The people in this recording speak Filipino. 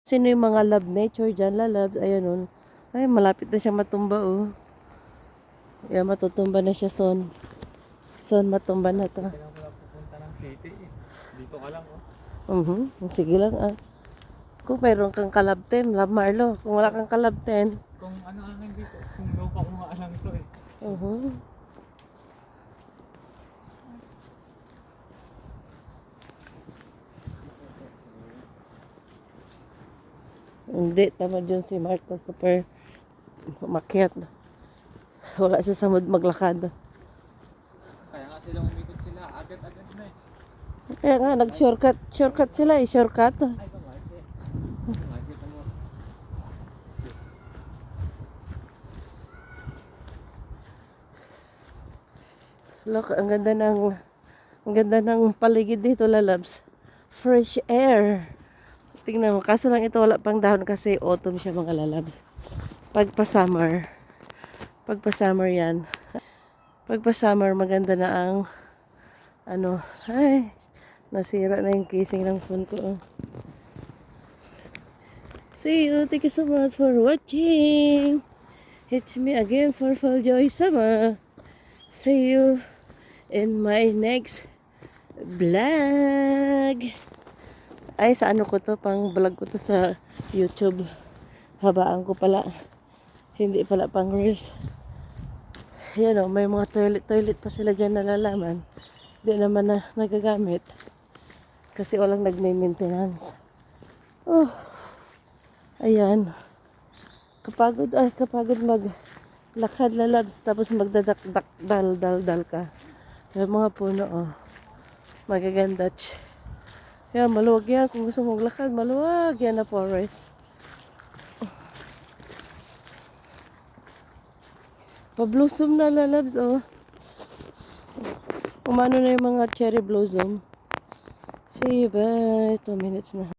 Sino yung mga love nature dyan, lalabs? Ayan o. Ay, malapit na siya matumba oh. Ayan, matutumba na siya, son. Son, matumba na to. Kailangan ko lang pupunta ng city eh. Dito ka lang oh. Sige lang ah. Kung mayroon kang kalabten, love Marlo. Kung wala kang kalabten. Kung ano akin dito, kung lupa ko nga alam to eh. Hindi, tama dyan si Marco. Super makyat. Wala siya sa mood maglakad. Kaya nga sila umikot sila, agad-agad na eh. Kaya nga, nag-shortcut. Shortcut sila eh, shortcut. Ay, kumarke. Kumarke ka mo. Look, ang ganda ng paligid dito, lalabs. Fresh air. Tingnan mo, kaso lang ito wala pang dahon kasi autumn siya mga lalabs. Pagpa-summer yan. Pagpa-summer, maganda na ang ano, ay, nasira na yung casing ng phone ko. Oh. See you. Thank you so much for watching. It's me again for Fulljoy Sama. See you in my next vlog. Ay, sa ano ko to? Pang vlog ko to sa YouTube. Habaan ko pala. Hindi pala pang reels. Yan o, may mga toilet pa sila dyan nalalaman. Hindi naman na nagagamit. Kasi walang nagme-maintenance. Oh, ayan. Kapagod maglakad lalabs. Tapos magdadakdak dal ka. Yung mga puno oh. Magaganda. Yan, maluwag yan. Kung gusto mong maglakad, maluwag yan na forest. Pa-blossom na lalabs oh. Umano na yung mga cherry blossom. See you, bye. 2 minutes na.